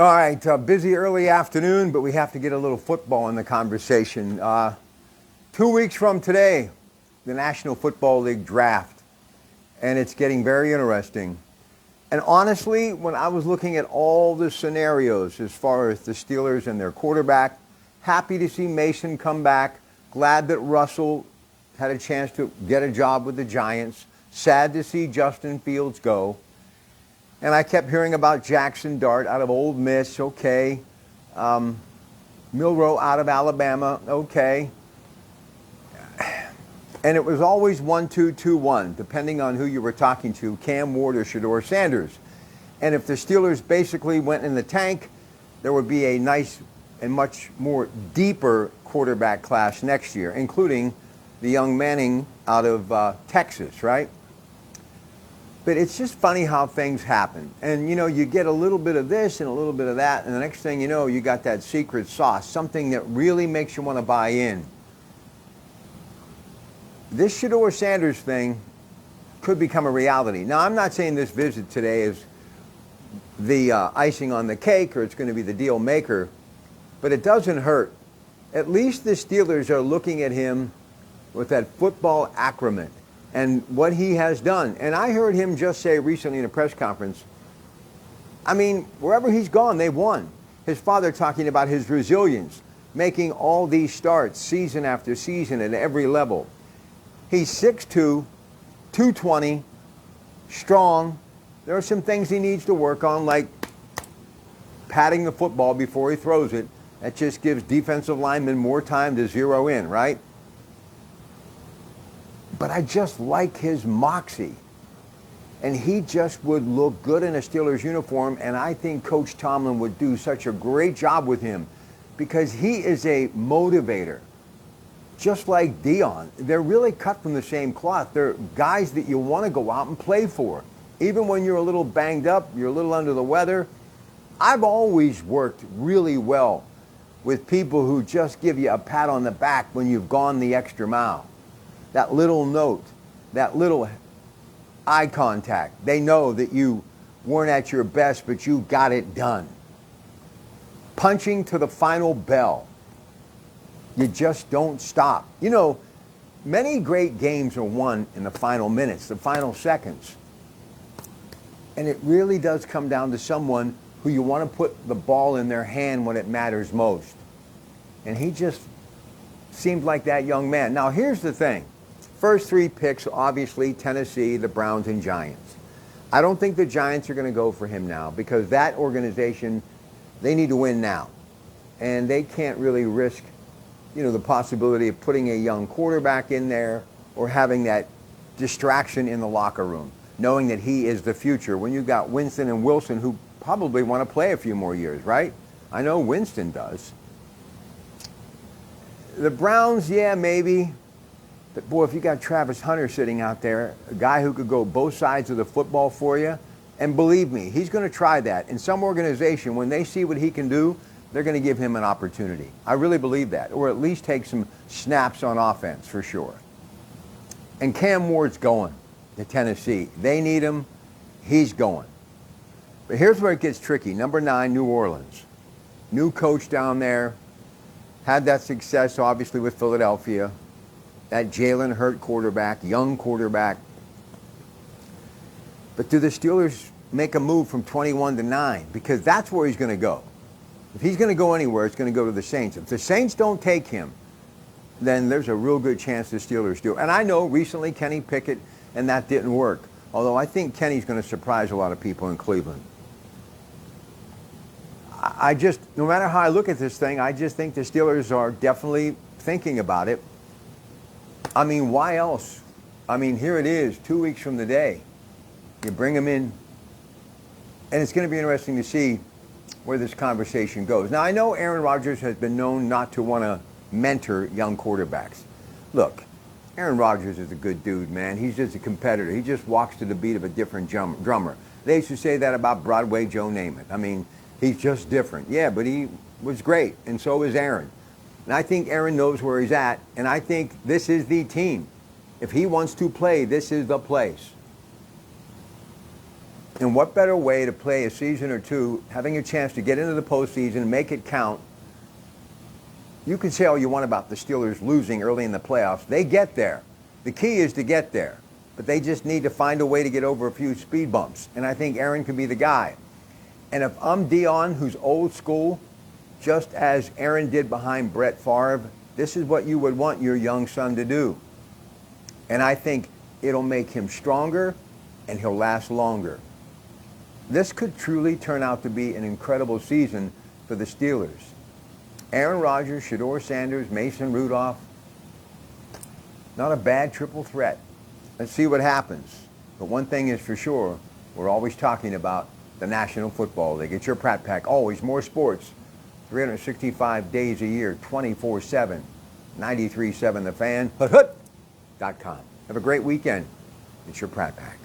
All right, busy early afternoon, but we have to get a little football in the conversation. 2 weeks from today, the National Football League draft, and it's getting very interesting. And honestly, when I was looking at all the scenarios as far as the Steelers and their quarterback, happy to see Mason come back, glad that Russell had a chance to get a job with the Giants, sad to see Justin Fields go. And I kept hearing about Jackson Dart out of Ole Miss, okay. Milroe out of Alabama, okay. And it was always 1-2, 2-1, depending on who you were talking to, Cam Ward or Shedeur Sanders. And if the Steelers basically went in the tank, there would be a nice and much more deeper quarterback class next year, including the young Manning out of Texas, right? But it's just funny how things happen. And, you know, you get a little bit of this and a little bit of that, and the next thing you know, you got that secret sauce, something that really makes you want to buy in. This Shedeur Sanders thing could become a reality. Now, I'm not saying this visit today is the icing on the cake or it's going to be the deal maker, but it doesn't hurt. At least the Steelers are looking at him with that football acumen and what he has done. And I heard him just say recently in a press conference, I mean, wherever he's gone, they've won. His father talking about his resilience, making all these starts season after season at every level. He's 6'2", 220, strong. There are some things he needs to work on, like patting the football before he throws it. That just gives defensive linemen more time to zero in, right? But I just like his moxie. And he just would look good in a Steelers uniform, and I think Coach Tomlin would do such a great job with him because he is a motivator. Just like Dion. They're really cut from the same cloth. They're guys that you want to go out and play for. Even when you're a little banged up, you're a little under the weather. I've always worked really well with people who just give you a pat on the back when you've gone the extra mile. That little note, that little eye contact. They know that you weren't at your best, but you got it done. Punching to the final bell. You just don't stop. You know, many great games are won in the final minutes, the final seconds. And it really does come down to someone who you want to put the ball in their hand when it matters most. And he just seemed like that young man. Now, here's the thing. First three picks, obviously, Tennessee, the Browns, and Giants. I don't think the Giants are going to go for him now because that organization, they need to win now. And they can't really risk, you know, the possibility of putting a young quarterback in there or having that distraction in the locker room, knowing that he is the future. When you've got Winston and Wilson who probably want to play a few more years, right? I know Winston does. The Browns, yeah, maybe. But, boy, if you got Travis Hunter sitting out there, a guy who could go both sides of the football for you, and believe me, he's going to try that. In some organization, when they see what he can do, they're going to give him an opportunity. I really believe that, or at least take some snaps on offense for sure. And Cam Ward's going to Tennessee. They need him. He's going. But here's where it gets tricky. Number 9, New Orleans. New coach down there. Had that success, obviously, with Philadelphia. That Jalen Hurt quarterback, young quarterback. But do the Steelers make a move from 21 to 9? Because that's where he's going to go. If he's going to go anywhere, it's going to go to the Saints. If the Saints don't take him, then there's a real good chance the Steelers do. And I know recently Kenny Pickett, and that didn't work. Although I think Kenny's going to surprise a lot of people in Cleveland. I just, no matter how I look at this thing, I just think the Steelers are definitely thinking about it. I mean, why else? I mean, here it is, 2 weeks from the day. You bring him in, and it's going to be interesting to see where this conversation goes. Now, I know Aaron Rodgers has been known not to want to mentor young quarterbacks. Look, Aaron Rodgers is a good dude, man. He's just a competitor. He just walks to the beat of a different drummer. They used to say that about Broadway Joe Namath. I mean, he's just different. Yeah, but he was great, and so is Aaron. And I think Aaron knows where he's at, and I think this is the team. If he wants to play, this is the place. And what better way to play a season or two, having a chance to get into the postseason, make it count. You can say all you want about the Steelers losing early in the playoffs. They get there. The key is to get there. But they just need to find a way to get over a few speed bumps. And I think Aaron could be the guy. And if I'm Dion, who's old school, just as Aaron did behind Brett Favre, this is what you would want your young son to do. And I think it'll make him stronger and he'll last longer. This could truly turn out to be an incredible season for the Steelers. Aaron Rodgers, Shedeur Sanders, Mason Rudolph. Not a bad triple threat. Let's see what happens. But one thing is for sure, we're always talking about the National Football League. It's your Pratt Pack. Always more sports. 365 days a year, 24/7. 93.7 The Fan. HutHut.com. Have a great weekend. It's your Pratt Pack.